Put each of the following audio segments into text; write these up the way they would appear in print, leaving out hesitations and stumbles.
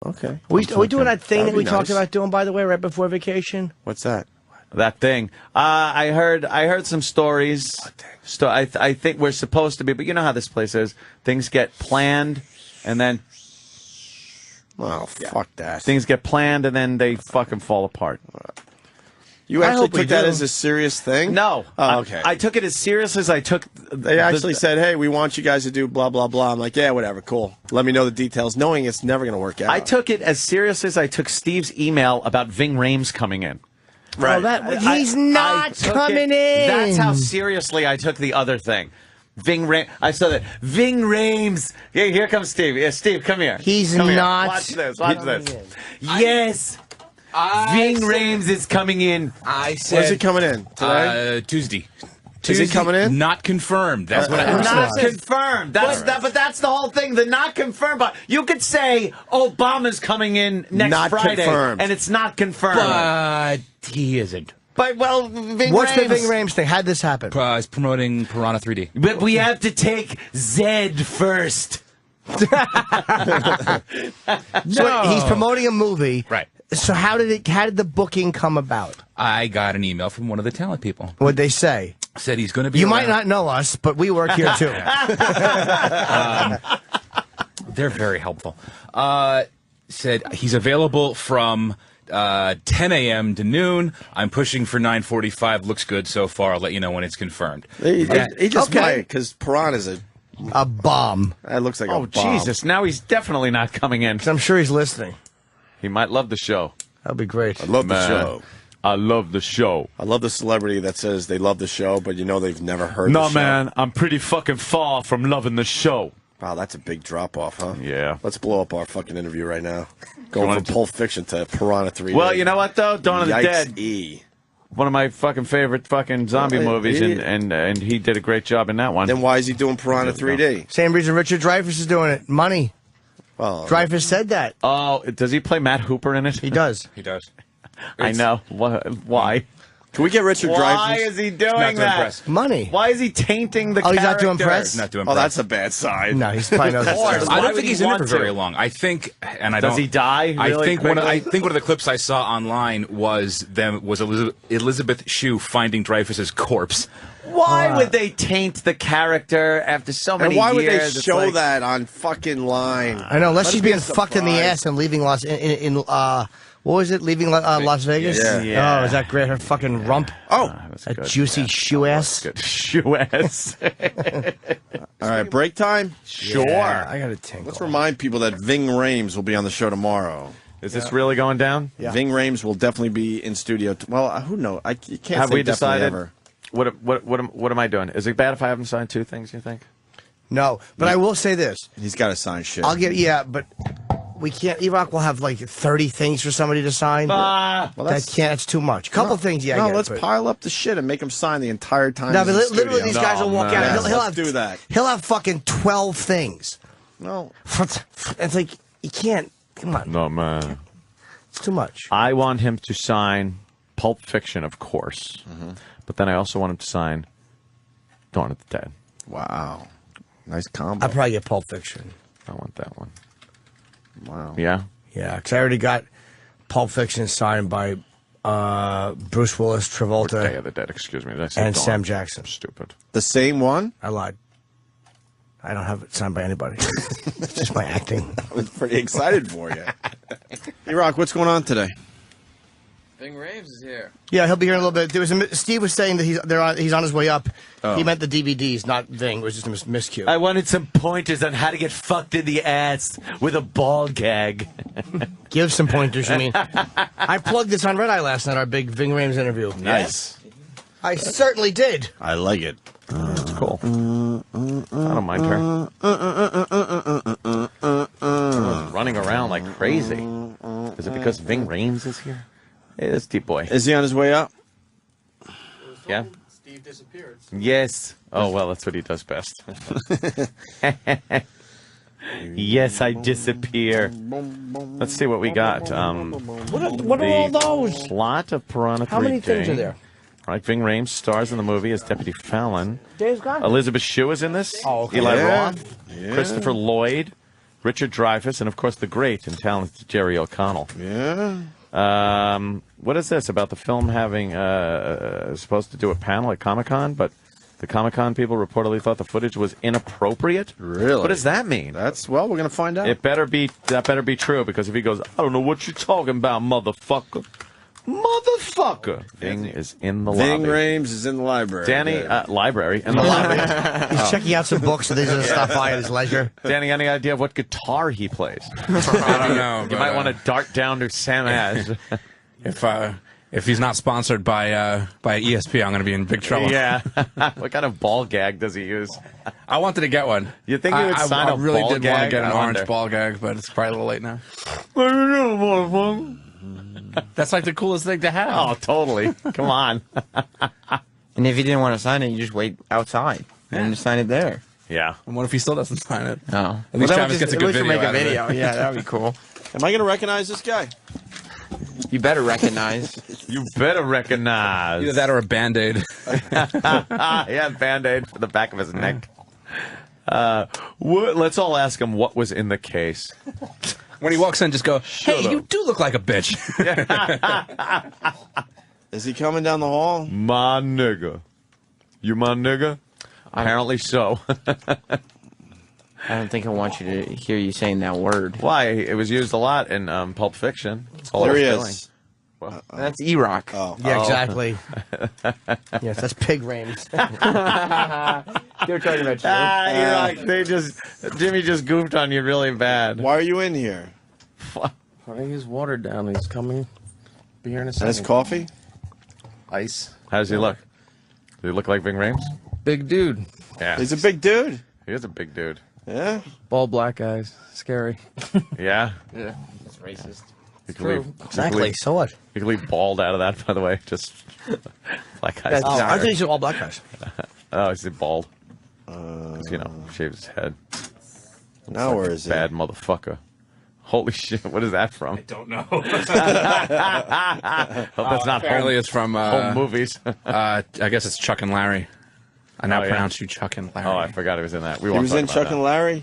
Okay. Are we doing that thing that we talked nice. about doing, by the way, right before vacation? What's that? That thing. I heard some stories. I think we're supposed to be, but you know how this place is. Things get planned, and then Oh, fuck that. things get planned, and then they fucking fall apart. You actually hope we took that do. as a serious thing? No. Oh, okay. I took it as serious as I took. They actually said, hey, we want you guys to do blah, blah, blah. I'm like, yeah, whatever, cool. Let me know the details, knowing it's never going to work out. I took it as serious as I took Steve's email about Ving Rhames coming in. Right. He's not coming in. That's how seriously I took the other thing. Ving Rhames. I saw that. Ving Rhames. Hey, here comes Steve. Yeah, Steve, come here. He's come not. Here. Watch this. Watch this. Yes. Ving Rhames is coming in. I said. When's he coming in? Today? Tuesday. Is he coming in? Not confirmed. That's what I Not confirmed. That's but that's the whole thing. The not confirmed. But you could say Obama's coming in next Not Friday, confirmed. and it's not confirmed. But he isn't. But well, Ving What's Rhames, the Ving Rhames thing? How'd this happen? He's promoting Piranha 3D. But we have to take Zed first. So he's promoting a movie. Right. So how did the booking come about? I got an email from one of the talent people. What'd they say? Said he's going to be. You around. might not know us, but we work here too. They're very helpful. Said he's available from 10 a.m. to noon. I'm pushing for 9:45. Looks good so far. I'll let you know when it's confirmed. He just Okay. might, because Piranha's A bomb. that looks like a Oh bomb. Jesus! Now he's definitely not coming in. I'm sure he's listening. He might love the show. That'd be great. I love the Man. show. I love the show. I love the celebrity that says they love the show, but you know they've never heard No, the show. man, I'm pretty fucking far from loving the show. Wow, that's a big drop-off, huh? Yeah. Let's blow up our fucking interview right now. Going wanna from Pulp Fiction to Piranha 3D. Well, you know what though? Dawn of the Dead, Yikes-e. one of my fucking favorite fucking zombie Well, movies, he- and he did a great job in that one. Then why is he doing Piranha 3D? Same reason Richard Dreyfuss is doing it. Money. Well, Dreyfuss said that. Oh, does he play Matt Hooper in it? He does. He does. I know. Why? can we get Richard Why Dreyfuss? is he Not doing to that? impress. Money. Why is he tainting the Oh, he's character? not to impress? Not to Oh, impress. that's a bad sign. No, he's probably knows. Of course. that. I Why don't would think he he's in it want for very to? long. I think, and I Does don't. he die I really think quickly? I think one of the clips I saw online was Elizabeth Shue finding Dreyfuss's corpse. Why would they taint the character after so many And why would they years? It's show like- that on fucking line? I know, unless Let she's it be being a fucked in the surprise. ass and leaving what was it? Leaving Las Vegas? Yeah. Oh, is that great? Her fucking rump. Oh, That's A good. juicy shoe ass. Good. Shoe ass. all right, break time? Sure. Yeah, I got a tinkle. Let's remind people that Ving Rhames will be on the show tomorrow. Is this really going down? Yeah. Ving Rhames will definitely be in studio. Well, who knows? You can't Have say we definitely decided? ever. What am I doing? Is it bad if I haven't signed two things, you think? No, but I will say this. He's got to sign shit. But we can't. E-Rock will have like 30 things for somebody to sign. Well, That's too much. Couple things, yeah. I No, get it, let's but- pile up the shit and make him sign the entire time. No, he's but in literally, studio. these guys will walk man. out. He'll Let's have do that. He'll have fucking 12 things. No, It's like you can't. Come on, No, man. it's too much. I want him to sign Pulp Fiction, of course. But then I also want him to sign Dawn of the Dead. wow, nice combo. I'll probably get Pulp Fiction. I want that one. Wow. Yeah? Yeah, because I already got Pulp Fiction signed by Bruce Willis, Day Travolta, of the Dead, excuse me. Did I say and Dawn? Sam Jackson. Stupid. The same one? I lied. I don't have it signed by anybody. It's just my acting. I was pretty excited for you. Hey, Rock, what's going on today? Ving Rhames is here. Yeah, he'll be here in a little bit. Steve was saying that he's on his way up. He meant the DVDs, not Ving. It was just a miscue. I wanted some pointers on how to get fucked in the ass with a ball gag. Give some pointers, you mean? I plugged this on Red Eye last night, our big Ving Rhames interview. Nice. I certainly did. I like it. That's cool. I don't mind her. Everyone's running around like crazy. Is it because Ving Rhames is here? Hey, that's Deep Boy. Is he on his way up? Yeah? Steve disappeared. Yes. Oh, well, that's what he does best. Yes, I disappear. Let's see what we got. What are all those? Plot of Piranha 3D. How many things are there? Right, Ving Rhames stars in the movie as Deputy Fallon. Dave's gone. Elizabeth Shue is in this. Oh, okay. Eli Yeah. Roth. Christopher Lloyd. Richard Dreyfuss, and of course the great and talented Jerry O'Connell. Yeah. What is this about the film having supposed to do a panel at Comic-Con, but the Comic-Con people reportedly thought the footage was inappropriate? Really? What does that mean? Well, we're going to find out. That better be true, because if he goes, I don't know what you're talking about, motherfucker. Motherfucker. Ving is in the Ving lobby. Rhames is in the library. Danny, library, in the lobby. He's checking out some books, so these are stop by at his leisure. Danny, any idea of what guitar he plays? I don't know. You might want to dart down to Sam Ash. If he's not sponsored by ESP, I'm going to be in big trouble. Yeah. What kind of ball gag does he use? I wanted to get one. You think he would sign I a really ball did want to gag? get an I orange wonder. ball gag, but it's probably a little late now. That's like the coolest thing to have. Oh, totally. Come on. And if you didn't want to sign it, you just wait outside and just sign it there. Yeah. And what if he still doesn't sign it? Oh. At least Travis gets a good video Make a out of it. video. Yeah, that would be cool. Am I going to recognize this guy? You better recognize. You better recognize. Either that or a Band-Aid. Yeah, Band-Aid for the back of his neck. Let's all ask him what was in the case. When he walks in, just go, hey, you do look like a bitch. Is he coming down the hall? My nigga. You my nigga? Apparently so. I don't think I want you to hear you saying that word. Why? It was used a lot in Pulp Fiction. It's all There he feeling. is. That's E-Rock. Oh. Yeah, exactly. Yes, that's Pig Rhames. They're talking about you. You're like, Jimmy just goofed on you really bad. Why are you in here? Putting his water down. He's coming. Be here in a second. Nice coffee? Ice. How does he look? Does he look like Ving Rhames? Big dude. Yeah. He's a big dude. He is a big dude. Yeah? Bald black eyes. Scary. Yeah. Yeah. That's racist. You can True. leave, Exactly. So what? You can leave bald out of that, by the way. Just black eyes. Oh, I think he's all black guys. Oh, is he bald? 'Cause, shaved his head. Now where is he? Bad motherfucker. Holy shit, what is that from? Don't know. Hope that's not Apparently home, it's from home movies. I guess it's Chuck and Larry. I now Oh, yeah. pronounce you Chuck and Larry. Oh, I forgot he was in that. We He won't was talk in about Chuck that. and Larry?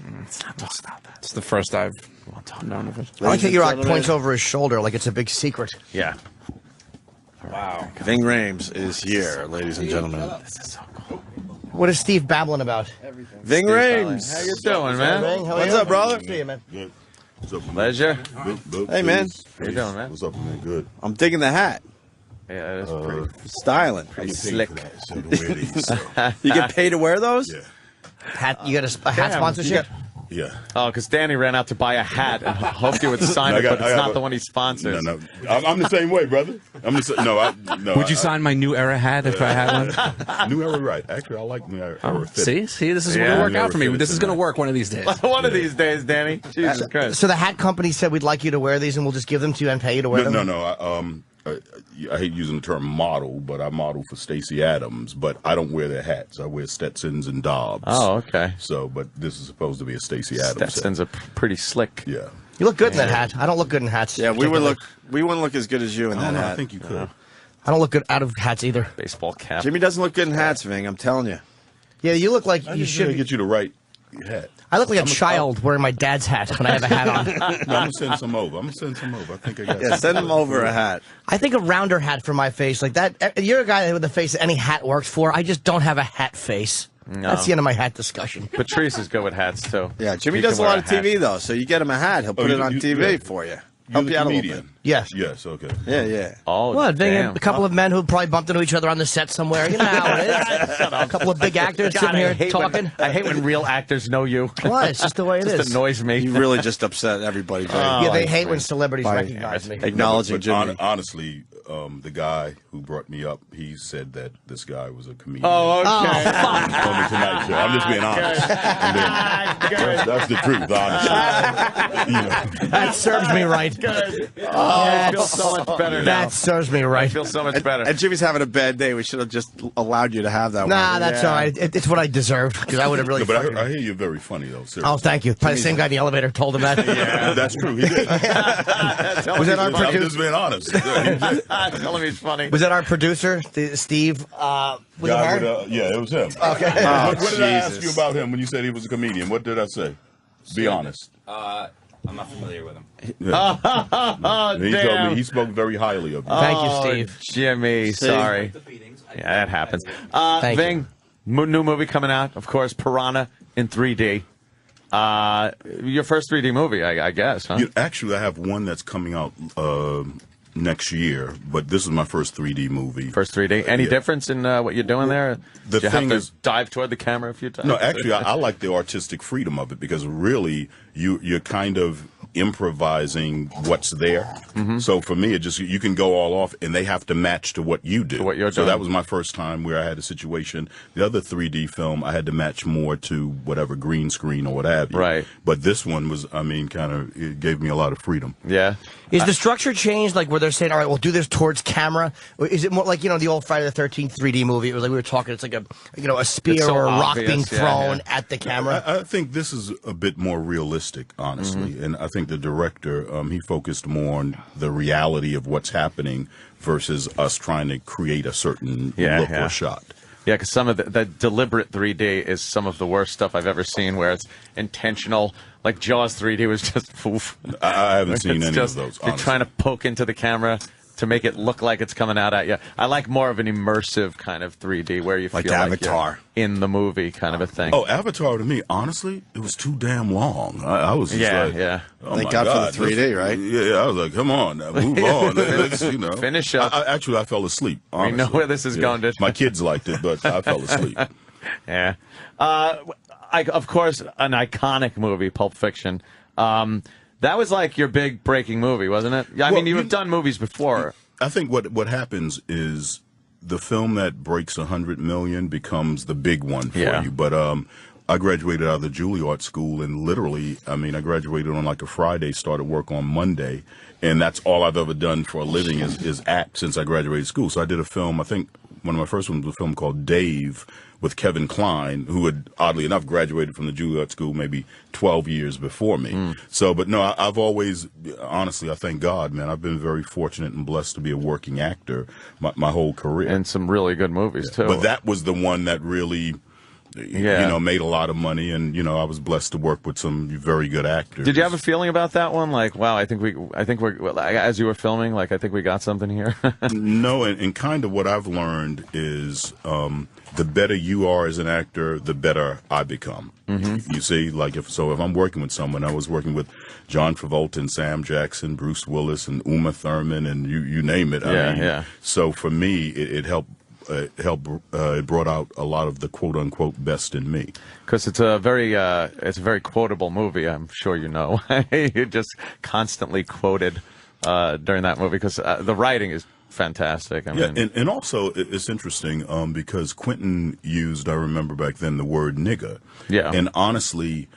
It's the first I've known of it. I like that and E-Rock gentlemen. points over his shoulder like it's a big secret. Yeah. Wow. Ving Rhames is here, ladies and gentlemen. What is Steve babbling about? Ving Rhames. How you doing, man? Bang, how are What's you? up, brother? See you, man. Good. What's up, man? Pleasure. Hey, man. How you doing, man? What's up, man? Good. I'm digging the hat. Yeah, that's pretty. Styling. I get paid slick. for that, so to wear these, so, You get paid to wear those? yeah. Hat, you got a hat Damn, sponsorship? Yeah. Oh, because Danny ran out to buy a hat and hoped you would sign I it, got- but I it's got not a- the one he sponsors. No. I'm the same way, brother. I'm the same. No. Would you sign my New Era hat if I had one? New Era, right? Actually, I like New Era. fit. See, this is Yeah. going to work New out Era for me. fit This is is going to nice. work one of these days. One of these days, Danny. Jesus Christ. So the hat company said we'd like you to wear these, and we'll just give them to you and pay you to wear them. No. I hate using the term model, but I model for Stacey Adams. But I don't wear their hats. I wear Stetsons and Dobbs. Oh, okay. So, but this is supposed to be a Stacey Adams. hat. Stetson's a pretty slick. Yeah. You look good in that hat. I don't look good in hats. Yeah, we particularly. wouldn't look as good as you in that I hat. think you could. I don't look good out of hats either. Baseball cap. Jimmy doesn't look good in hats, Ving. I'm telling you. Yeah, you look like I you just should. gotta get you the right hat. I look like a child wearing my dad's hat when I have a hat on. No, I'm gonna send some over. I think I got. Yeah, send him over a hat. I think a rounder hat for my face, like that. You're a guy with a face that any hat works for. I just don't have a hat face. That's the end of my hat discussion. Patrice is good with hats, too. Yeah, Jimmy He does a can wear lot of hat. TV, though, so you get him a hat. He'll put it on TV yeah. for you. You're Help the you out a little comedian. bit. Yes. Yes. Okay. Yeah. Oh, What? Being damn. a couple of men who probably bumped into each other on the set somewhere. You know how it is. A couple of big actors God, sitting I here hate talking. I hate when real actors know you. What? It's just the way it Just is. annoys me. You really just upset everybody. Jimmy. Yeah, they By hate when celebrities recognize me. acknowledging But Jimmy. honestly, the guy who brought me up, he said that this guy was a comedian. Oh, okay. On the Tonight Show. I'm just being honest. That's the truth, honestly. You know. That serves me right. I feel so much better now. That serves me I right. feel so much better. And Jimmy's having a bad day. We should have just allowed you to have that Nah, one. that's all right. It's what I deserved because I would have really. No, but fucking- I hear you're very funny, though. Seriously. Oh, thank you. Probably the same guy in the elevator told him that. That's true. He did. Was that our I'm producer? just being honest. Yeah, he did. Tell him he's funny. Was that our producer, Steve? Was it Guy her? with, yeah, it was him. Okay. What did I ask you about him when you said he was a comedian? What did I say? Be honest. I'm not familiar with him. Yeah. Oh, He told me he spoke very highly of you. Thank you, Steve. Jimmy, sorry. Yeah, that happens. Thank Ving, new movie coming out, of course, Piranha in 3D. Your first 3D movie, I guess, huh? Actually, I have one that's coming out next year, but this is my first 3D movie. First 3D. Any Yeah. difference in what you're doing there? The Did you have thing to is- dive toward the camera a few times? No, actually, I like the artistic freedom of it because really, you're kind of improvising what's there. Mm-hmm. So for me, it just you can go all off, and they have to match to what you do. To what you're so doing. that was my first time where I had a situation. The other 3D film, I had to match more to whatever green screen or what have you. Right. But this one was, it gave me a lot of freedom. Yeah. Is the structure changed, like where they're saying, all right, we'll do this towards camera? Or is it more like, the old Friday the 13th 3D movie? It was like we were talking, it's like a spear It's so or a rock obvious, being yeah, thrown yeah. at the camera. I think this is a bit more realistic, honestly. Mm-hmm. And I think the director, he focused more on the reality of what's happening versus us trying to create a certain look or shot. Yeah, because some of the deliberate 3D is some of the worst stuff I've ever seen, where it's intentional. Like Jaws 3D was just poof. I haven't seen It's any just, of those, You're honestly. trying to poke into the camera to make it look like it's coming out at you. I like more of an immersive kind of 3D where you Like feel Avatar. like you're in the movie kind of a thing. Oh, Avatar to me, honestly, it was too damn long. I was just Yeah, like, yeah. Oh Thank my God for the 3D, this- right? Yeah, I was like, come on, now, move on. Let's, Finish up. Actually, I fell asleep. Honestly. know where this is going, didn't we? My kids liked it, but I fell asleep. Yeah. Of course, an iconic movie, Pulp Fiction. That was like your big breaking movie, wasn't it? I mean, you've done movies before. I think what happens is the film that breaks 100 million becomes the big one for Yeah. you. But I graduated out of the Juilliard School, and literally, I graduated on like a Friday, started work on Monday, and that's all I've ever done for a living is act since I graduated school. So I did a film. I think one of my first ones was a film called Dave with Kevin Kline, who had oddly enough graduated from the Juilliard School maybe 12 years before me. So, but no, I've always, honestly, I thank God, man. I've been very fortunate and blessed to be a working actor my whole career. And some really good movies, too. But that was the one that really, made a lot of money, and I was blessed to work with some very good actors. Did you have a feeling about that one? Like, wow, I think we're as you were filming, like, I think we got something here. No, and kind of what I've learned is the better you are as an actor, the better I become. Mm-hmm. You see, like if I'm working with someone, I was working with John Travolta and Sam Jackson, Bruce Willis, and Uma Thurman, and you name it. Yeah. So for me, it helped. It brought out a lot of the quote unquote best in me. Because it's a very quotable movie. I'm sure you know. You just constantly quoted during that movie because the writing is fantastic. I mean, And also it's interesting because Quentin used, I remember back then, the word nigga. Yeah. And honestly,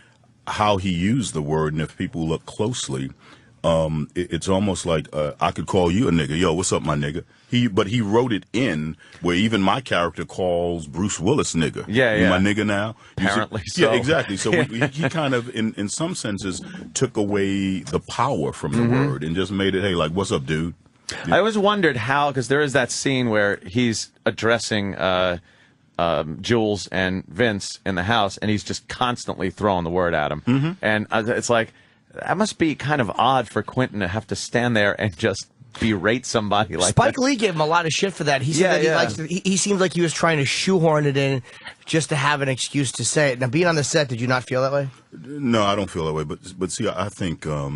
how he used the word, and if people look closely, it's almost like I could call you a nigga. Yo, what's up, my nigga? But he wrote it in where even my character calls Bruce Willis nigga. Yeah, You yeah. my nigga now? Apparently so. Yeah, exactly. So he kind of, in some senses, took away the power from the word and just made it, hey, like, what's up, dude? I always wondered how, because there is that scene where he's addressing Jules and Vince in the house, and he's just constantly throwing the word at him. Mm-hmm. And it's like, that must be kind of odd for Quentin to have to stand there and just berate somebody like Spike that. Lee gave him a lot of shit for that. He said he seemed like he was trying to shoehorn it in just to have an excuse to say it. Now, being on the set, did you not feel that way? No, I don't feel that way. But see, I think I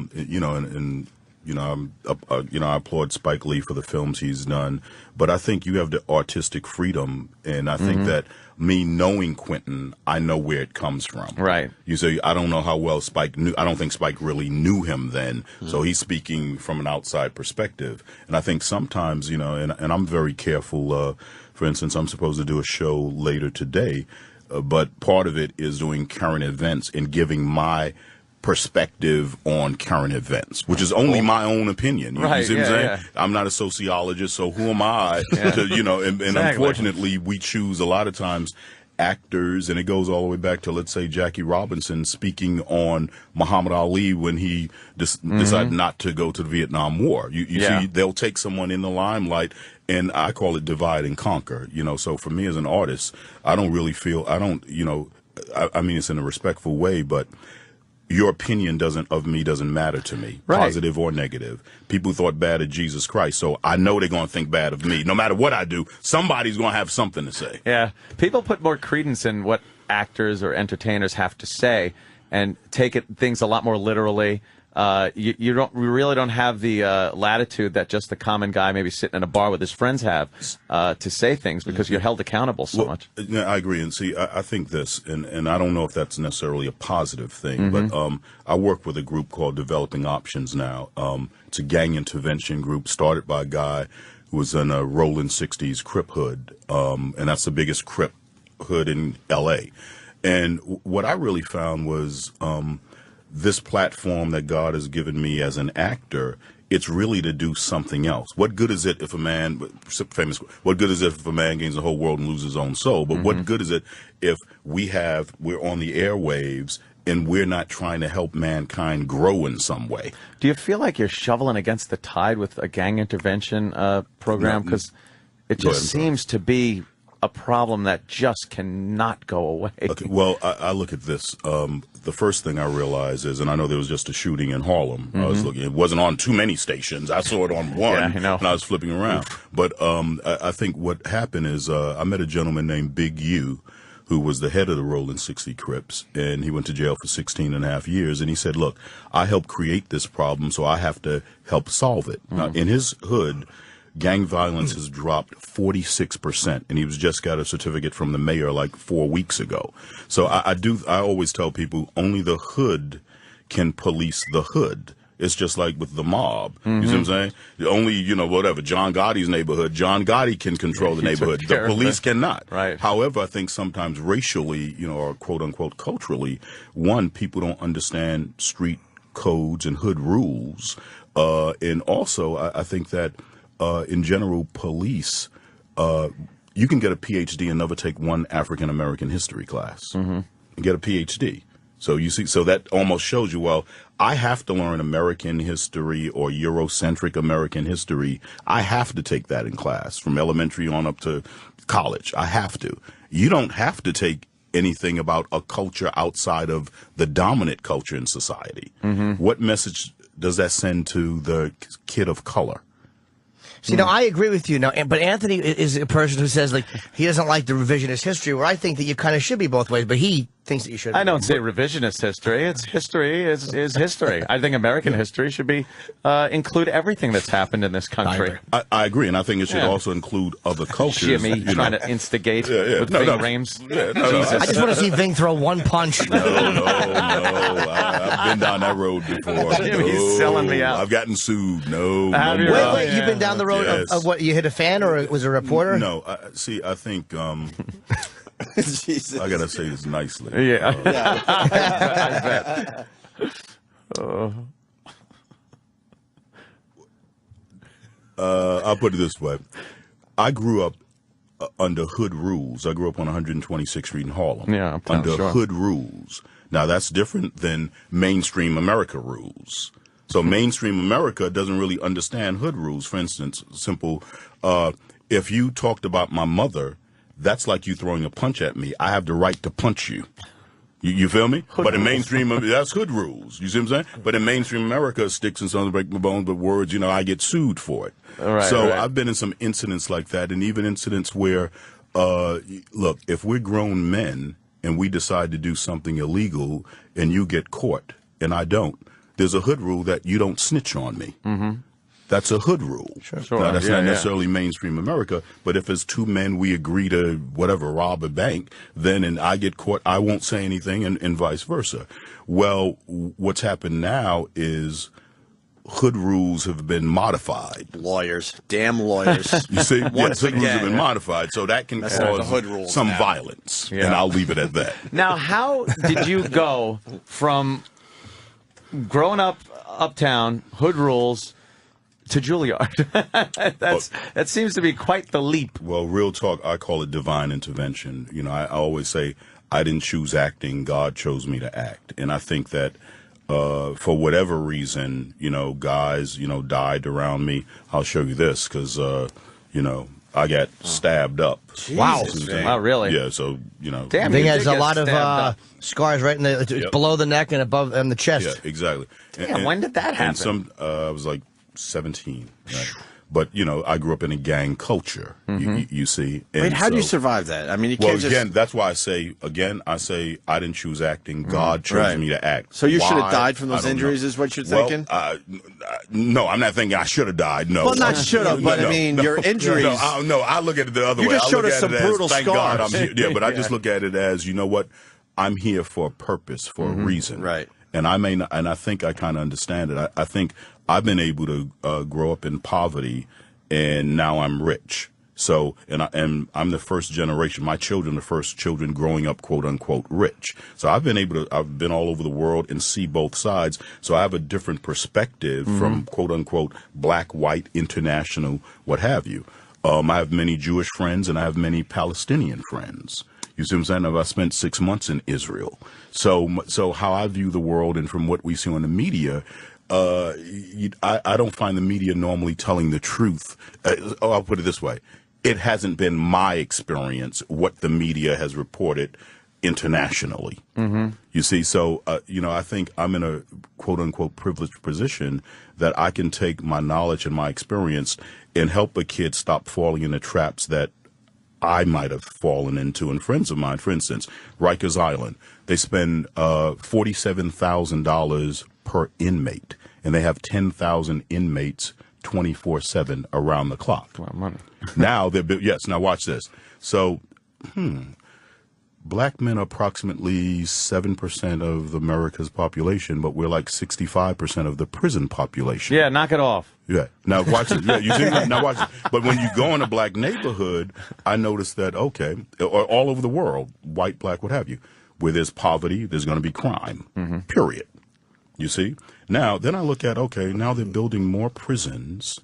applaud Spike Lee for the films he's done, but I think you have the artistic freedom, and I think that me knowing Quentin, I know where it comes from. Right. You say, I don't know how well Spike knew. I don't think Spike really knew him then, so he's speaking from an outside perspective. And I think sometimes, and I'm very careful. For instance, I'm supposed to do a show later today, but part of it is doing current events and giving my perspective on current events, which is only my own opinion. You see what I'm saying? Yeah. I'm not a sociologist, so who am I to, and Exactly. unfortunately we choose a lot of times actors, and it goes all the way back to, let's say, Jackie Robinson speaking on Muhammad Ali when he decided not to go to the Vietnam War. You see, they'll take someone in the limelight, and I call it divide and conquer, so for me as an artist, I don't really feel, I mean, it's in a respectful way, but your opinion of me doesn't matter to me, Right. positive or negative. People thought bad of Jesus Christ, so I know they're going to think bad of me. No matter what I do, somebody's going to have something to say. Yeah, people put more credence in what actors or entertainers have to say and take things a lot more literally. You really don't have the latitude that just the common guy maybe sitting in a bar with his friends have to say things because you're held accountable so much. Yeah, I agree. And see, I think this, and I don't know if that's necessarily a positive thing, but I work with a group called Developing Options now. It's a gang intervention group started by a guy who was in a rolling 60s Crip hood, and that's the biggest Crip hood in L.A. And what I really found was this platform that God has given me as an actor, it's really to do something else. What good is it if a man, what good is it if a man gains the whole world and loses his own soul? But what good is it if we're on the airwaves and we're not trying to help mankind grow in some way? Do you feel like you're shoveling against the tide with a gang intervention program? Because it just seems to be a problem that just cannot go away. Okay, well, I look at this. The first thing I realize is, and I know there was just a shooting in Harlem. I was looking; it wasn't on too many stations. I saw it on one, I know. and I was flipping around. But I think what happened is I met a gentleman named Big U, who was the head of the Rolling 60 Crips, and he went to jail for 16 and a half years. And he said, "Look, I helped create this problem, so I have to help solve it." Now, in his hood, gang violence has dropped 46%, and he just got a certificate from the mayor like 4 weeks ago. So I always tell people only the hood can police the hood. It's just like with the mob. You see what I'm saying? Only, whatever, John Gotti's neighborhood, John Gotti can control the neighborhood. The police cannot. Right. However, I think sometimes racially, or quote unquote culturally, people don't understand street codes and hood rules. And also, I think that in general, police, you can get a PhD and never take one African American history class and get a PhD. So you see, so that almost shows you, well, I have to learn American history or Eurocentric American history. I have to take that in class from elementary on up to college. I have to. You don't have to take anything about a culture outside of the dominant culture in society. What message does that send to the kid of color? See, I agree with you. Now, but Anthony is a person who says, like, he doesn't like the revisionist history, where I think that you kind of should be both ways, but he thinks that you should. I don't say revisionist history. It's history is history. I think American history should be include everything that's happened in this country. I agree, and I think it should also include other cultures. Jimmy trying to instigate with Ving Rhames. I just want to see Ving throw one punch. No. I've been down that road before. Jimmy's selling me out. I've gotten sued. Wait, you've been down the road of what, you hit a fan or was it a reporter? No, see, I think Jesus. I gotta say this nicely. Yeah. Yeah. I bet. I'll put it this way. I grew up under hood rules. I grew up on 126th Street in Harlem. Yeah, under sure. hood rules. Now, that's different than mainstream America rules. So mainstream America doesn't really understand hood rules. For instance, simple, if you talked about my mother, that's like you throwing a punch at me. I have the right to punch you. You feel me? But in mainstream, that's hood rules. You see what I'm saying? But in mainstream America, sticks and stones break my bones, but words, I get sued for it. Right. I've been in some incidents like that, and even incidents where, look, if we're grown men and we decide to do something illegal and you get caught and I don't, there's a hood rule that you don't snitch on me. That's a hood rule. Sure. Now, that's not necessarily mainstream America, but if it's two men, we agree to rob a bank, then and I get caught, I won't say anything, and vice versa. Well, what's happened now is hood rules have been modified. Lawyers. Damn lawyers. You see, Once hood rules have again. been modified, so that can the hood cause rules some now. violence, Yeah. and I'll leave it at that. Now, how did you go from growing up uptown, hood rules, to Juilliard? That seems to be quite the leap. Well, real talk, I call it divine intervention. I always say I didn't choose acting, God chose me to act. And I think that for whatever reason, guys, died around me. I'll show you this because, I got stabbed up. Wow. Wow, really? Yeah, so, you know. Damn, Ving you has did a get lot of stabbed up. scars right in the Yep. below the neck and above and the chest. Yeah, exactly. Damn, when did that happen? And I was like 17. Right? But, you know, I grew up in a gang culture, you see. And Wait, how do you so- survive that? I mean, you Well, can't just. again, that's why I say I didn't choose acting. God chose Right. me to act. So you should have Why? died from I those don't injuries, know. is what you're Well, thinking? no, I'm not thinking I should have died. No. Well, not should have, but I mean, your injuries. No, I look at it the other You way. just I showed look us at some it brutal as, thank God I'm scars. here. Yeah, but I just look at it as, you know what? I'm here for a purpose, for a reason. Right. And I may not, and I think I kind of understand it. I think I've been able to grow up in poverty, and now I'm rich. So, and I'm the first generation. My children, the first children growing up, quote unquote, rich. So I've been all over the world and see both sides. So I have a different perspective from quote unquote black, white, international, what have you. I have many Jewish friends and I have many Palestinian friends. You see what I'm saying? I spent 6 months in Israel. So how I view the world and from what we see on the media, I don't find the media normally telling the truth. I'll put it this way. It hasn't been my experience what the media has reported internationally. You see, so, I think I'm in a quote unquote privileged position that I can take my knowledge and my experience and help a kid stop falling into traps that I might have fallen into. And friends of mine, for instance, Rikers Island, they spend $47,000 per inmate, and they have 10,000 inmates 24/7 around the clock. A lot of money. Now now watch this. So, black men are approximately 7% of America's population, but we're like 65% of the prison population. Yeah, knock it off. Yeah. Now watch it. Yeah, you see, now watch it. But when you go in a black neighborhood, I noticed that, okay, or all over the world, white, black, what have you, where there's poverty, there's going to be crime, period. You see? Now, then I look at, okay, now they're building more prisons,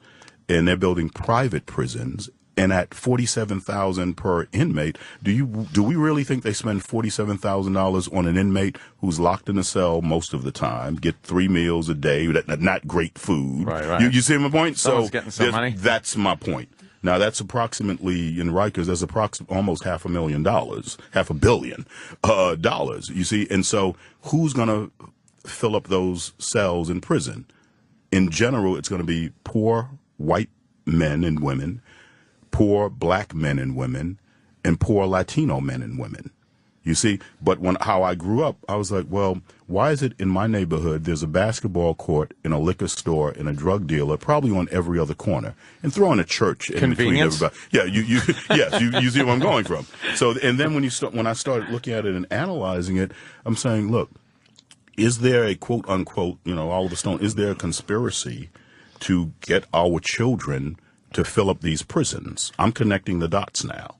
and they're building private prisons, and at $47,000 per inmate, do we really think they spend $47,000 on an inmate who's locked in a cell most of the time, get 3 meals a day, not great food? Right. You see my point? Someone's getting some money. That's my point. Now that's approximately in Rikers. There's almost $500 million, $500 million dollars. You see, and so who's gonna fill up those cells in prison? In general, it's going to be poor white men and women, poor black men and women, and poor Latino men and women. You see, but how I grew up, I was like, well, why is it in my neighborhood there's a basketball court and a liquor store and a drug dealer probably on every other corner, and throw in a church in between Convenience? everybody? Yeah, you see where I'm going from. So, and then when I started looking at it and analyzing it, I'm saying, look, is there a quote unquote, Oliver Stone, is there a conspiracy to get our children to fill up these prisons? I'm connecting the dots now.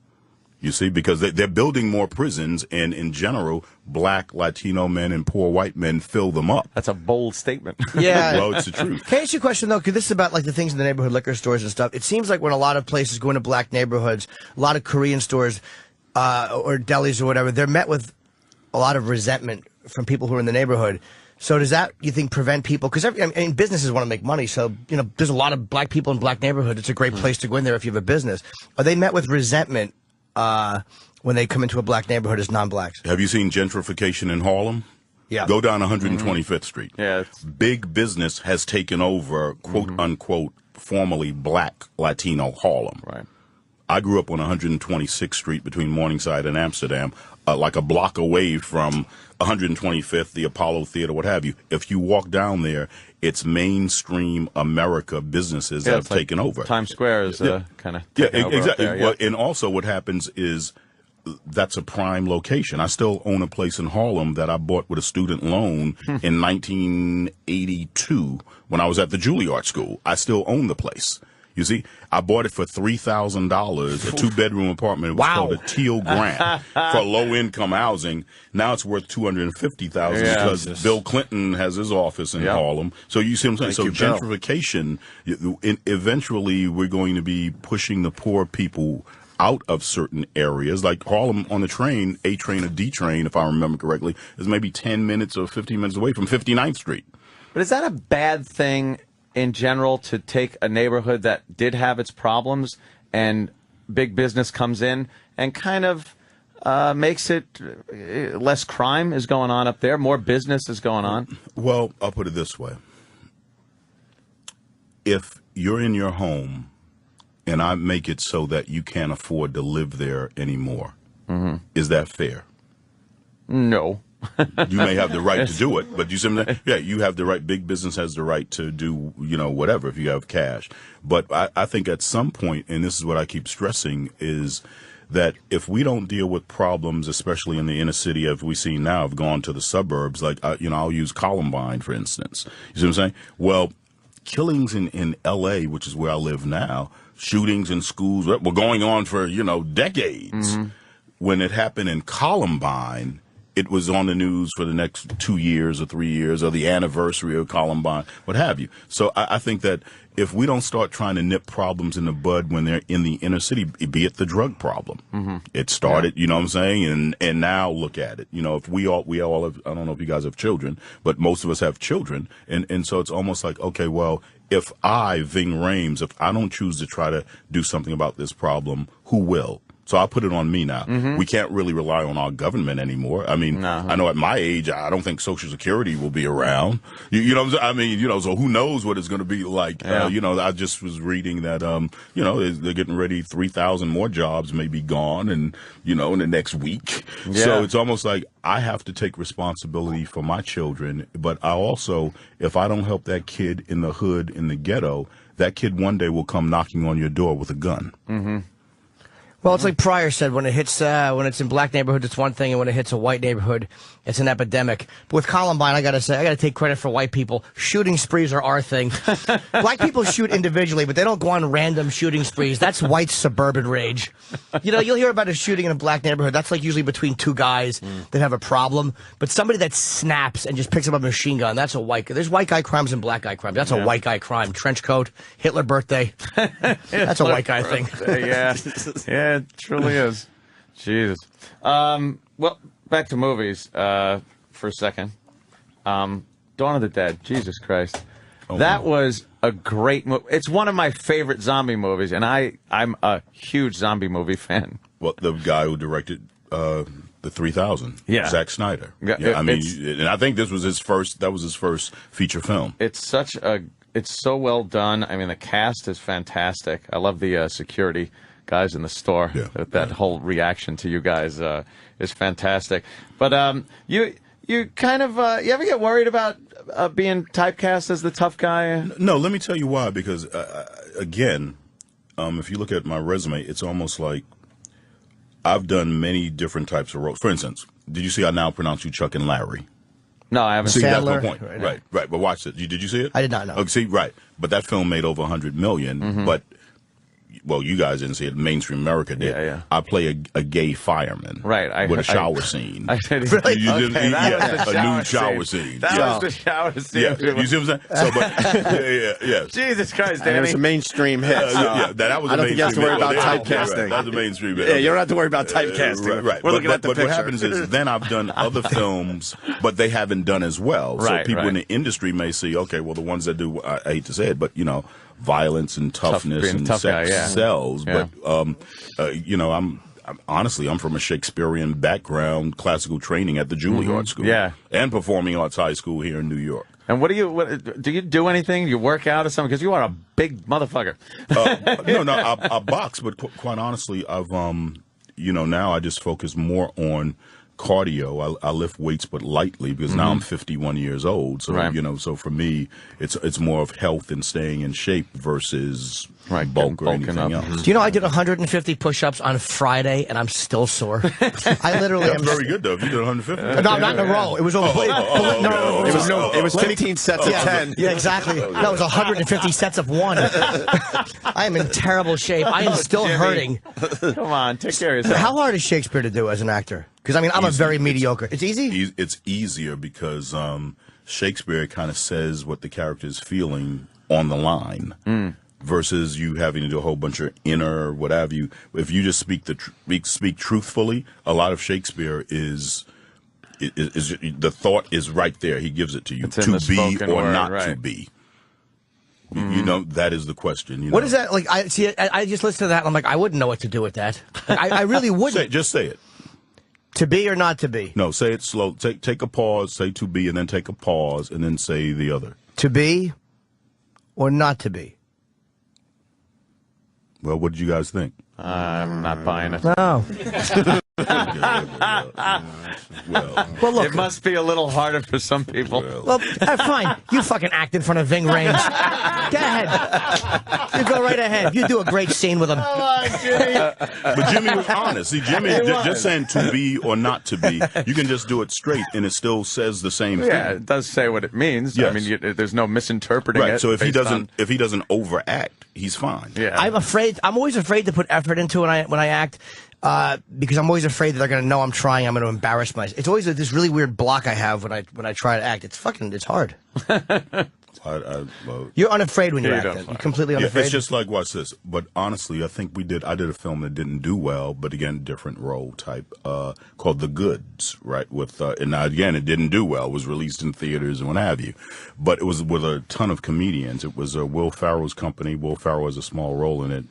You see, because they're building more prisons, and in general, black, Latino men and poor white men fill them up. That's a bold statement. Yeah. Well, it's the truth. Can I ask you a question, though? Because this is about like the things in the neighborhood liquor stores and stuff. It seems like when a lot of places go into black neighborhoods, a lot of Korean stores or delis or whatever, they're met with a lot of resentment from people who are in the neighborhood. So does that, you think, prevent people? Because businesses want to make money. So, there's a lot of black people in black neighborhoods. It's a great place to go in there if you have a business. Are they met with resentment when they come into a black neighborhood as non-blacks? Have you seen gentrification in Harlem? Yeah. Go down 125th Street. Yeah. Big business has taken over, quote unquote, formerly black Latino Harlem. Right. I grew up on 126th Street between Morningside and Amsterdam, like a block away from 125th, the Apollo Theater, what have you. If you walk down there, it's mainstream America businesses that have it's like taken over. Times Square is kind of Exactly. There, Well, and also what happens is that's a prime location. I still own a place in Harlem that I bought with a student loan in 1982 when I was at the Juilliard School. I still own the place. You see, I bought it for $3,000, a 2-bedroom apartment. It was called a Teal Grant for low-income housing. Now it's worth $250,000 because Bill Clinton has his office in Harlem. So you see what I'm saying? So gentrification, eventually we're going to be pushing the poor people out of certain areas. Like Harlem on the train, A train or D train, if I remember correctly, is maybe 10 minutes or 15 minutes away from 59th Street. But is that a bad thing in general to take a neighborhood that did have its problems and big business comes in and kind of makes it less crime is going on up there, more business is going on. Well, I'll put it this way. If you're in your home and I make it so that you can't afford to live there anymore, is that fair? No. You may have the right to do it, but you see what I'm saying? Yeah, you have the right. Big business has the right to do, whatever if you have cash. But I think at some point, and this is what I keep stressing, is that if we don't deal with problems, especially in the inner city, as we see now, have gone to the suburbs, like, I'll use Columbine, for instance. You see what I'm saying? Well, killings in L.A., which is where I live now, shootings in schools were going on for, decades. When it happened in Columbine, it was on the news for the next 2 years or 3 years or the anniversary of Columbine, what have you. So I think that if we don't start trying to nip problems in the bud when they're in the inner city, be it the drug problem, it started, you know what I'm saying? And now look at it. If we all have, I don't know if you guys have children, but most of us have children. And so it's almost like, okay, well, if I, Ving Rhames, if I don't choose to try to do something about this problem, who will? So I'll put it on me now. We can't really rely on our government anymore. I mean, I know at my age, I don't think Social Security will be around. You know what I'm saying? I mean, so who knows what it's going to be like. I just was reading that, they're getting ready, 3,000 more jobs may be gone and, in the next week. Yeah. So it's almost like I have to take responsibility for my children. But I also, if I don't help that kid in the hood, in the ghetto, that kid one day will come knocking on your door with a gun. Well, it's like Pryor said, when it's in black neighborhoods, it's one thing, and when it hits a white neighborhood, it's an epidemic. But with Columbine, I got to take credit for white people. Shooting sprees are our thing. Black people shoot individually, but they don't go on random shooting sprees. That's white suburban rage. You'll hear about a shooting in a black neighborhood. That's like usually between two guys that have a problem. But somebody that snaps and just picks up a machine gun, that's a white guy. There's white guy crimes and black guy crimes. That's a white guy crime. Trench coat, Hitler birthday. That's a white guy thing. Yeah, it truly is. Jesus. Well, back to movies for a second. Dawn of the Dead. Jesus Christ. That was a great movie. It's one of my favorite zombie movies, and I'm a huge zombie movie fan. Well, the guy who directed the 3000, Zack Snyder. I mean, and I think this was his first. That was his first feature film. It's so well done. I mean, the cast is fantastic. I love the security guys in the store. That whole reaction to you guys is fantastic. But you kind of you ever get worried about being typecast as the tough guy? No, let me tell you why. Because again, if you look at my resume, it's almost like I've done many different types of roles. For instance, did you see I now pronounce you Chuck and Larry? No, I haven't seen seen that. that. That's my point. Right. But watch it. Did you see it? I did not know. Okay, see, right. But that film made over $100 million. But well, you guys didn't see it. Mainstream America did. Yeah. I play a gay fireman. Right. With a shower scene. Really? A nude shower scene. That was the shower scene. Yeah. You see what I'm saying? So, but yeah. Jesus Christ, And it Danny. was a mainstream hit. That was I a don't think you have to worry about typecasting. That's a mainstream hit. Yeah, you don't have to worry about typecasting. Right. We're looking at the but picture. what happens is then I've done other films, but they haven't done as well. So people in the industry may see, okay, well, the ones that do, I hate to say it, but, violence and toughness and sex sells. But, I'm honestly, I'm from a Shakespearean background, classical training at the Juilliard School. Yeah. And Performing Arts High School here in New York. And what do you do anything? Do you work out or something? Because you are a big motherfucker. No, I box, but quite honestly, I've, now I just focus more on cardio. I lift weights, but lightly, because now I'm 51 years old. So, so for me, it's more of health and staying in shape versus bulk or anything else. Do you know I did 150 push-ups on Friday, and I'm still sore? I literally That's am very good, though. If you did 150. No, not in a row. It was over. It was 15 sets of 10. Yeah, exactly. That was 150 sets of one. I am in terrible shape. I am still hurting. Come on, take care of yourself. How hard is Shakespeare to do as an actor? Because, I mean, I'm a very mediocre. It's easy? It's easier because Shakespeare kind of says what the character is feeling on the line. Versus you having to do a whole bunch of inner whatever you. If you just speak truthfully, a lot of Shakespeare is the thought is right there. He gives it to you to be or not to be. You You know, that is the question. What is that like? I see. I just listened to that. And I'm like, I wouldn't know what to do with that. I really wouldn't. Just say it. To be or not to be? No, say it slow. Take a pause. Say to be, and then take a pause, and then say the other. To be or not to be? Well, what did you guys think? I'm not buying it. No. Well, look. It must be a little harder for some people. Well, fine. You fucking act in front of Ving Rhames. Go ahead. You go right ahead. You do a great scene with him. But Jimmy was honest. See, Jimmy, just saying to be or not to be, you can just do it straight, and it still says the same thing. Yeah, it does say what it means. Yes. I mean, there's no misinterpreting it. Right. So if he based doesn't overact, he's fine. yeah, I'm always afraid to put effort into when I act. Because I'm always afraid that they're going to know I'm trying. I'm going to embarrass myself. It's always this really weird block I have when I try to act. It's hard. Well, You're unafraid when you Yeah, act. you don't You're completely yeah, unafraid. it's just like, watch this. But honestly, I think I did a film that didn't do well, but again, different role type, called The Goods, right? And now again, it didn't do well. It was released in theaters and what have you. But it was with a ton of comedians. It was Will Ferrell's company. Will Ferrell has a small role in it.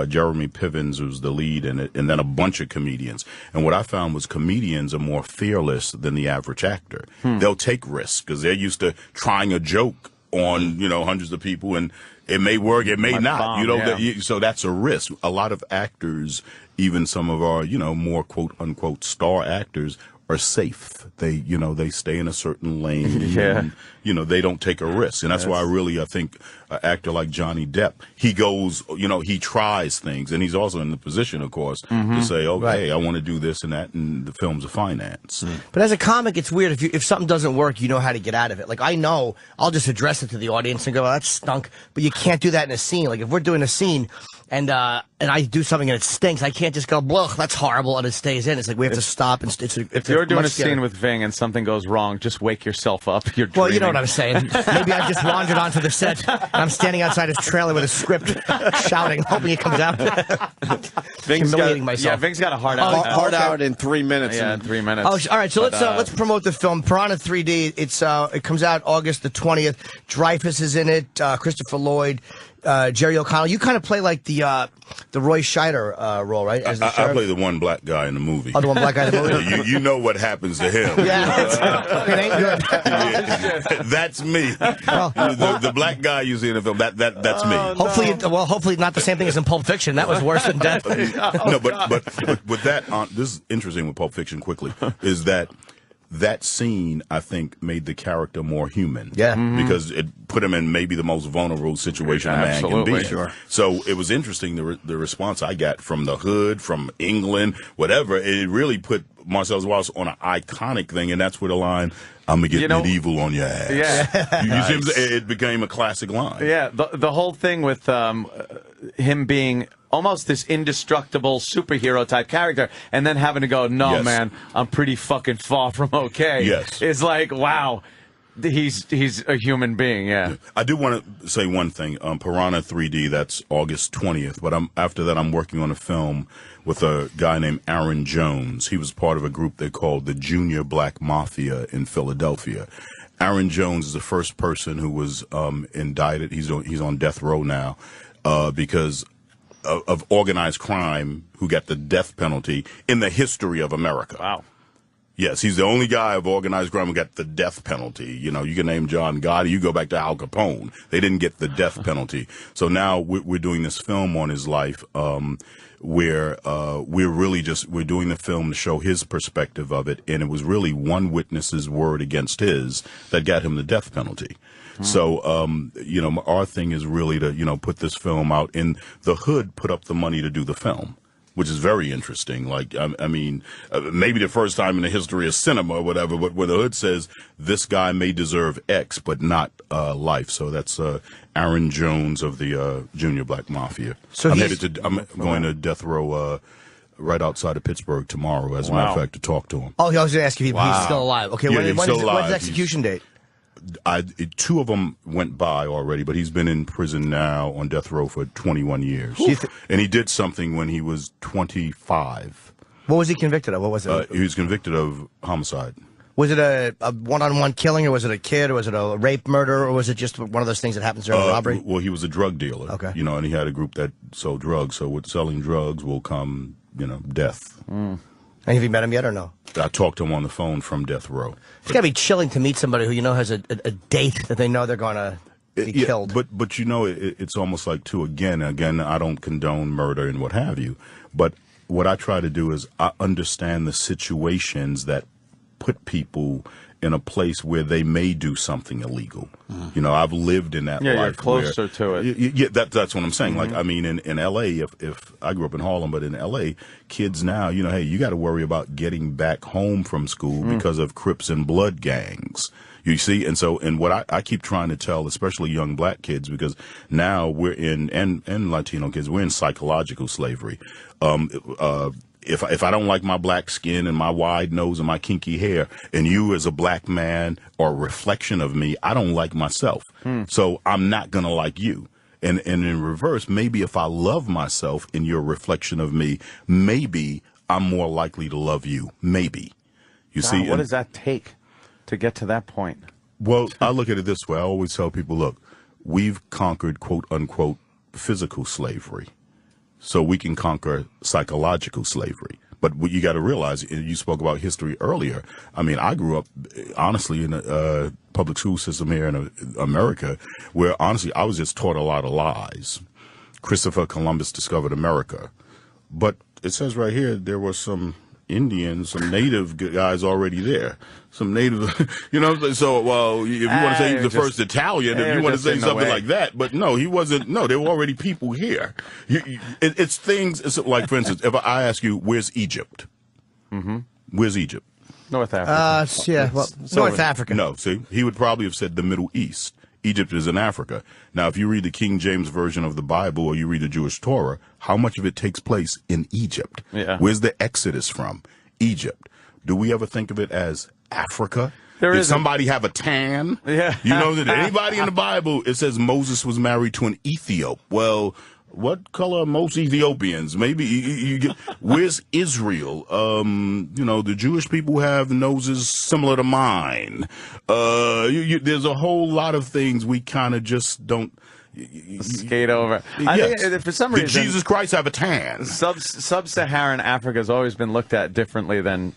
Jeremy Pivens was the lead in it, and then a bunch of comedians. And what I found was comedians are more fearless than the average actor. They'll take risks because they're used to trying a joke on, hundreds of people, and it may work, it may not. Bomb, So that's a risk. A lot of actors, even some of our, more quote unquote star actors, are safe. They stay in a certain lane. Yeah. And, they don't take a risk. And that's why I think an actor like Johnny Depp, he goes, he tries things. And he's also in the position, of course, to say, okay, I want to do this and that, and the film's a finance. But as a comic, it's weird. If something doesn't work, you know how to get out of it. Like, I know I'll just address it to the audience and go, that stunk. But you can't do that in a scene. Like, if we're doing a scene and I do something and it stinks, I can't just go, blah, that's horrible, and it stays in. It's like we have to stop. And if you're doing a scene with Ving and something goes wrong, just wake yourself up. You're well, you know dreaming. what I'm saying. Maybe I just wandered onto the set and I'm standing outside his trailer with a script, shouting, hoping it comes out. Humiliating myself. Yeah, Ving's got a hard out. Hard out in 3 minutes. Yeah, in 3 minutes. Oh, all right. So let's promote the film Piranha 3D. It comes out August the 20th. Dreyfuss is in it. Christopher Lloyd, Jerry O'Connell. You kind of play like the Roy Scheider role, right? As the I sheriff? play the one black guy in the movie. Oh, the one black guy in the movie. You know what happens to him. Yeah, it ain't good. Yeah, that's me. The black guy you see in the film, that's me. Hopefully not the same thing as in Pulp Fiction. That was worse than death. No, but with that, this is interesting with Pulp Fiction quickly, is that scene, I think, made the character more human. Yeah. Because it put him in maybe the most vulnerable situation a man can be. Sure. So it was interesting, the response I got from the hood, from England, whatever. It really put Marcellus Wallace on an iconic thing, and that's where the line, I'm going to get medieval on your ass. Yeah. You see what I'm saying? It became a classic line. Yeah, the whole thing with him being almost this indestructible superhero type character, and then having to go, no, Yes. man, I'm pretty fucking far from okay. Yes. It's like, wow, he's a human being, yeah. I do want to say one thing. Piranha 3D, that's August 20th, but after that I'm working on a film with a guy named Aaron Jones. He was part of a group they called the Junior Black Mafia in Philadelphia. Aaron Jones is the first person who was indicted. He's on death row now because of organized crime, who got the death penalty in the history of America. Wow. Yes, he's the only guy of organized crime who got the death penalty. You can name John Gotti. You go back to Al Capone. They didn't get the death penalty. So now we're doing this film on his life, where we're doing the film to show his perspective of it, and it was really one witness's word against his that got him the death penalty. So, our thing is really to, put this film out, and the hood put up the money to do the film, which is very interesting. Like, I mean, maybe the first time in the history of cinema or whatever, but where the hood says this guy may deserve X, but not life. So that's Aaron Jones of the Junior Black Mafia. So I'm going to death row right outside of Pittsburgh tomorrow, as a matter of fact, to talk to him. Oh, I was going to ask if he's still alive. Okay, Yeah, he's still alive. when's the execution date? Two of them went by already, but he's been in prison now on death row for 21 years. And he did something when he was 25. What was he convicted of? What was it? He was convicted of homicide. Was it a one-on-one killing, or was it a kid, or was it a rape murder, or was it just one of those things that happens during a robbery? Well, he was a drug dealer. Okay. You know, and he had a group that sold drugs. So with selling drugs will come, death. And have you met him yet, or no? I talked to him on the phone from death row. It's got to be chilling to meet somebody who has a date that they know they're going to be killed. But it's almost like, too, again, I don't condone murder and what have you. But what I try to do is I understand the situations that put people in a place where they may do something illegal. I've lived in that life. You're closer to it. Yeah, that's what I'm saying. Like, I mean, in L.A., if I grew up in Harlem, but in L.A., kids now, hey, you got to worry about getting back home from school because of Crips and Blood gangs. You see, and what I keep trying to tell, especially young black kids, because now we're and Latino kids, we're in psychological slavery. If I don't like my black skin and my wide nose and my kinky hair, and you as a black man are a reflection of me, I don't like myself. So I'm not going to like you. And in reverse, maybe if I love myself and you're a reflection of me, maybe I'm more likely to love you. Maybe. You see? What does that take to get to that point? Well, I look at it this way. I always tell people, look, we've conquered, quote unquote, physical slavery. So we can conquer psychological slavery. But what you got to realize, you spoke about history earlier. I mean, I grew up, honestly, in a public school system here in America where, honestly, I was just taught a lot of lies. Christopher Columbus discovered America. But it says right here there were some Indians, some native guys already there. Some native, so, well, if you want to say he was the first Italian, if you want to say something like that, but no, he wasn't. No, there were already people here. It's things, like, for instance, if I ask you, where's Egypt? Where's Egypt? North Africa. North Africa. No, see, he would probably have said the Middle East. Egypt is in Africa. Now, if you read the King James Version of the Bible or you read the Jewish Torah, how much of it takes place in Egypt? Yeah. Where's the Exodus from? Egypt. Do we ever think of it as Africa? Did somebody have a tan? Yeah. That anybody in the Bible, it says Moses was married to an Ethiop. Well, what color are most Ethiopians? Maybe you get, where's Israel? The Jewish people have noses similar to mine. There's a whole lot of things we kind of just don't skate over. I think for some reason, did Jesus Christ have a tan? Sub-Saharan Africa has always been looked at differently than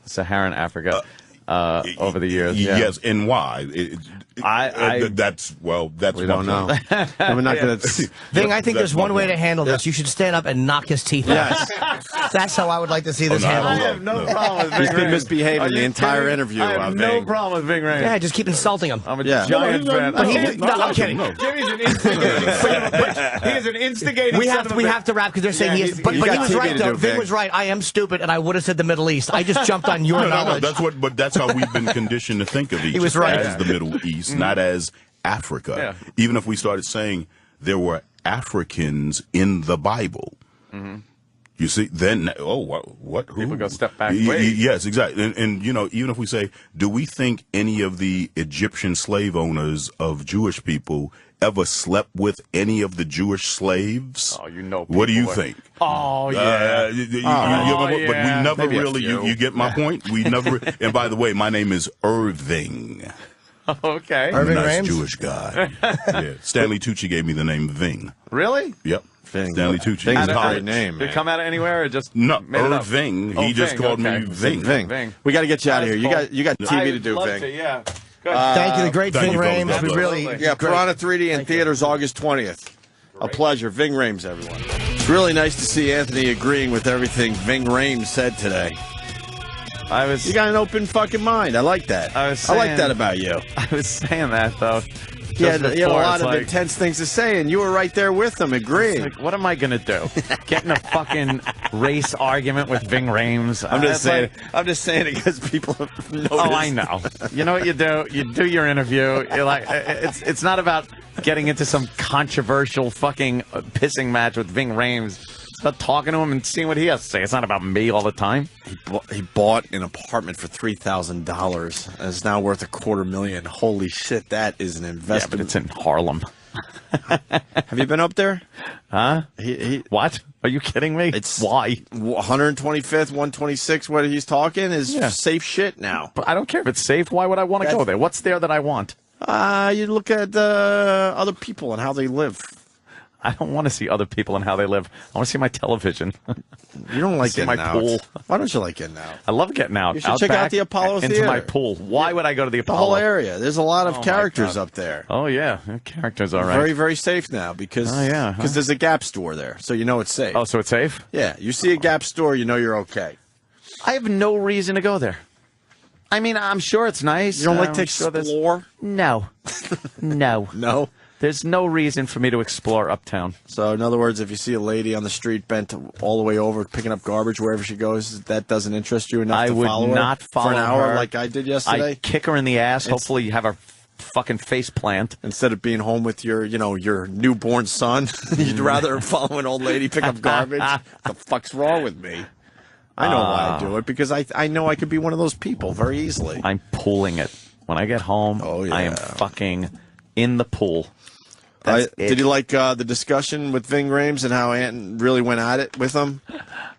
Saharan Africa. Over the years, yes, and why? That's we don't know. We're not going to. Ving, I think there's one way to handle this. You should stand up and knock his teeth out. Yes, that's how I would like to see this handled. I have no problem with Ving. He's been misbehaving the entire interview. I have no problem with Ving Rhames. Yeah, just keep insulting him. I'm a giant fan. I'm kidding. Jimmy's an instigator. He is an instigator. We have to wrap because they're saying he is. But he was right though. Ving was right. I am stupid, and I would have said the Middle East. I just jumped on your knowledge. That's how we've been conditioned to think of Egypt as the Middle East, not as Africa. Yeah. Even if we started saying there were Africans in the Bible, you see, then what? Who? People go step back. Yes, exactly. And even if we say, do we think any of the Egyptian slave owners of Jewish people ever slept with any of the Jewish slaves? Oh, what do you think? Oh, yeah. But we never really, you get my point? We never, and by the way, my name is Irving. Okay. I'm a Irving nice Rhames? Jewish guy. Yeah. Stanley Tucci gave me the name Ving. Really? Yep. Ving. Stanley Tucci. Ving's In a college. great name. Did it come out of anywhere or just No, made it up? Irving. Oh, He just Ving, called okay. me Ving. Ving. We got to get you out of here. You got TV to I'd do, love Ving. to, yeah. Good. Thank you, the great Thank Ving you, Rhames. folks. We really, Yeah, great. Piranha 3D in theaters August 20th. A pleasure. Ving Rhames, everyone. It's really nice to see Anthony agreeing with everything Ving Rhames said today. You got an open fucking mind. I like that. I was I like saying- that about you. I was saying that, though. He had a before, lot it's of like- intense things to say, and you were right there with him, agreeing. Like, what am I going to do? Get in a fucking race argument with Ving Rhames? I'm just saying. Like, I'm just saying it because people have noticed. oh, I know. You know what you do? You do your interview. You're like, it's not about getting into some controversial fucking pissing match with Ving Rhames. It's about talking to him and seeing what he has to say. It's not about me all the time. He bought an apartment for $3,000, and it's now worth $250,000. Holy shit, that is an Yeah, investment. but it's in Harlem. Have you been up there? Huh? He What? Are you kidding me? It's why 125th, 126th. What he's talking is safe shit now. But I don't care if it's safe. Why would I want to go there? What's there that I want? You look at other people and how they live. I don't want to see other people and how they live. I want to see my television. You don't like see getting my out. pool. Why don't you like getting out? I love getting out. You should check out the Apollo into Theater. my pool. Why would I go to the The Apollo? whole area. There's a lot of Oh, characters my God. up there. Oh yeah, characters are right. Very, very safe now because there's a Gap store there, so you know it's safe. Oh, so it's safe? Yeah, you see a Gap store, you know you're okay. I have no reason to go there. I mean, I'm sure it's nice. You don't like to I'm sure there's- explore? No. No. No? There's no reason for me to explore Uptown. So, in other words, if you see a lady on the street bent all the way over picking up garbage wherever she goes, that doesn't interest you enough I to would follow her not follow for an hour her. like I did yesterday? I kick her in the ass. Hopefully you have her fucking face plant. Instead of being home with your newborn son, you'd rather follow an old lady pick up garbage? The fuck's wrong with me? I know why I do it, because I know I could be one of those people very easily. I'm pooling it. When I get home, I am fucking in the pool. Did you like the discussion with Ving Rhames and how Anton really went at it with him?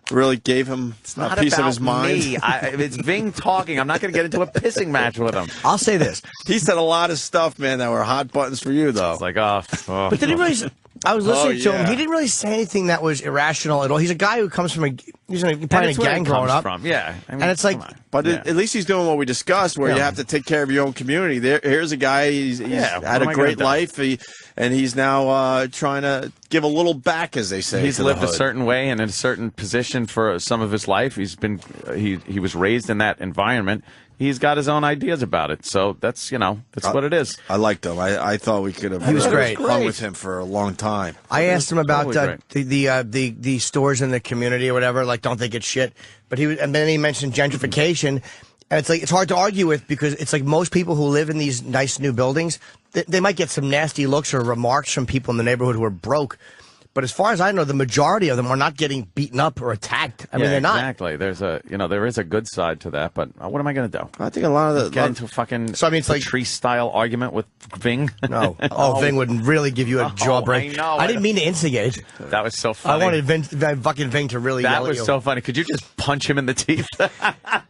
Really gave him a piece of his mind? Me. It's Ving talking. I'm not going to get into a pissing match with him. I'll say this. He said a lot of stuff, man, that were hot buttons for you, though. It's like, But did he really? I was listening to him. yeah. He didn't really say anything that was irrational at all. He's a guy who comes from he's probably in a where gang it growing comes up. from. Yeah. I mean, And it's like, come on. But at least he's doing what we discussed, where you have to take care of your own community. Here's a guy, he's what had am a I great gonna do? life, and he's now trying to give a little back, as they say. He's to the lived a hood. certain way and in a certain position for some of his life. He's been he was raised in that environment. He's got his own ideas about it. So that's what it is. I liked him. I thought we could have. He was great. Hung with him for a long time. I asked him about totally the stores in the community or whatever. Like, don't they get shit? But and then he mentioned gentrification, and it's like it's hard to argue with because it's like most people who live in these nice new buildings, they might get some nasty looks or remarks from people in the neighborhood who are broke. But as far as I know, the majority of them are not getting beaten up or attacked. I mean, they're not. Exactly. There's there is a good side to that, but what am I going to do? I think a lot of the Get into a fucking So, I mean, it's like- tree style argument with Ving. No. Oh, Ving would really give you a jawbreak. I know. I didn't mean to instigate. That was so funny. I wanted fucking Ving to really That yell at was you. so funny. Could you just punch him in the teeth?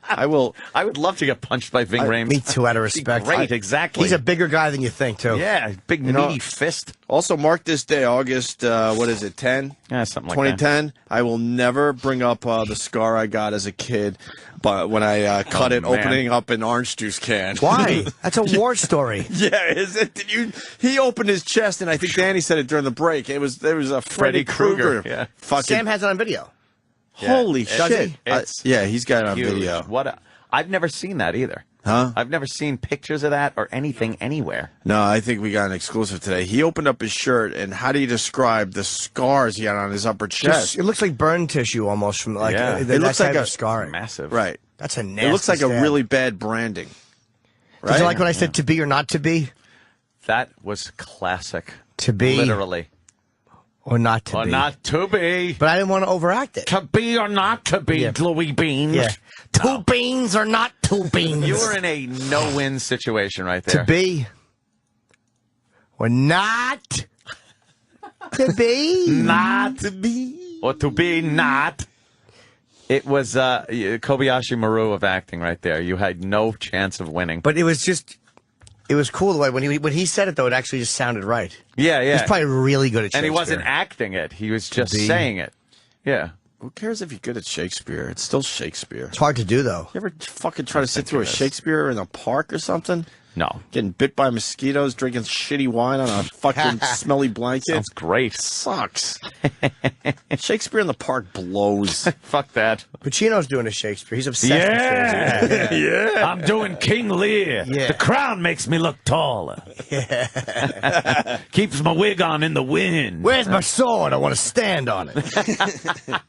I will. I would love to get punched by Ving Rhames. Me too, out of respect. Great, exactly. He's a bigger guy than you think, too. yeah, big meaty fist. Also, mark this day, August. What is it? 10. Yeah, something like that. 2010. I will never bring up the scar I got as a kid, but when I cut it man. opening up an orange juice can. Why? That's a war story. Yeah, is it? Did you? He opened his chest, and I think Danny said it during the break. There was a Freddy Krueger. Yeah. Fucking Sam has it on video. holy Yeah, shit! it's Yeah, he's got it on huge. video. I've never seen that either. Huh? I've never seen pictures of that or anything anywhere. No, I think we got an exclusive today. He opened up his shirt, and how do you describe the scars he had on his upper chest? It looks like burn tissue almost from like Yeah. that It looks like type a of scarring. Massive. Right. That's a nasty It looks like a stab. really bad branding. Right? Did you like when I said to be or not to be? That was classic. To be Literally. or not to Or be. not to be. But I didn't want to overact it. To be or not to be, Yeah. Louis Beans. Yeah. Two beans or not two beans. You were in a no-win situation right there. to be or not to be. Not to be. Or to be not. It was Kobayashi Maru of acting right there. You had no chance of winning. But it was cool the way when he said it though. It actually just sounded right. Yeah. He's probably really good at Shakespeare. And he wasn't acting it. He was just be. saying it. Yeah. Who cares if you're good at Shakespeare? It's still Shakespeare. It's hard to do though. You ever fucking try to sit through a Shakespeare in a park or something? No. Getting bit by mosquitoes, drinking shitty wine on a fucking smelly blanket. Sounds great. Sucks. Shakespeare in the park blows. Fuck that. Pacino's doing a Shakespeare. He's obsessed with Shakespeare. Yeah. I'm doing King Lear. Yeah. The crown makes me look taller. Yeah. Keeps my wig on in the wind. Where's my sword? I want to stand on it.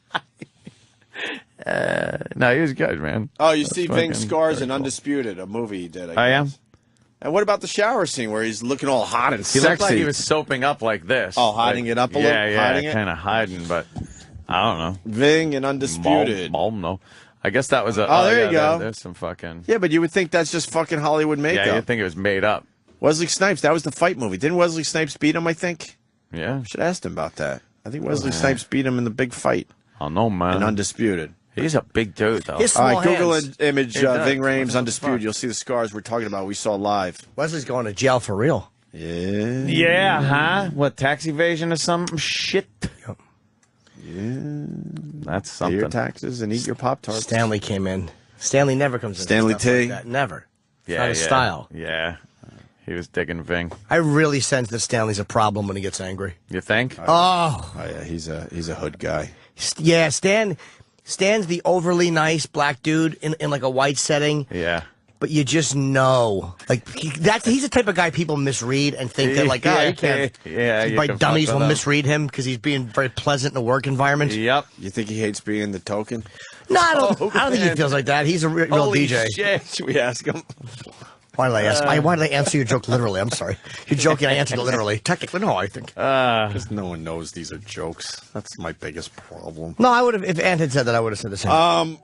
No, he was good, man. Oh, you see Ving fucking Scars very in cool. Undisputed, a movie he did. I am. And what about the shower scene where he's looking all hot and He sexy? looked like he was soaping up like this. Oh, hiding it up a little? Yeah, Hiding it? kind of hiding, but I don't know. Ving and Undisputed. No. I guess that was a. Oh, there you go. There's some fucking. Yeah, but you would think that's just fucking Hollywood makeup. Yeah, you'd think it was made up. Wesley Snipes, that was the fight movie. Didn't Wesley Snipes beat him, I think? Yeah. Should have asked him about that. I think Wesley Snipes beat him in the big fight. Oh, no, man. And undisputed. He's a big dude, though. His small All right, Google hands. an image, He does. Ving Rhames, What undisputed. the fuck? You'll see the scars we're talking about. We saw live. Wesley's going to jail for real. Yeah. Yeah, huh? What, tax evasion or some shit? Yep. That's Pay your something. taxes and eat your Pop-Tarts. Stanley came in. Stanley never comes in. Stanley for stuff like T. that. Never. Yeah, Not his style. Yeah. He was digging Ving. I really sense that Stanley's a problem when he gets angry. You think? Oh. Oh, yeah, he's a hood guy. Yeah, Stan's the overly nice black dude in like a white setting. Yeah. But you just know, like he's the type of guy people misread and think that like, you can't. Yeah, you By can dummies fuck will with him. misread him because he's being very pleasant in a work environment. Yep. You think he hates being the token? No, I don't think he man. feels like that. He's a real Holy DJ. shit. Should we ask him? Why did I ask? Why did I answer your joke literally? I'm sorry. You're joking. I answered it literally. Technically, no, I think. Because no one knows these are jokes. That's my biggest problem. No, I would have. If Ant had said that, I would have said the same.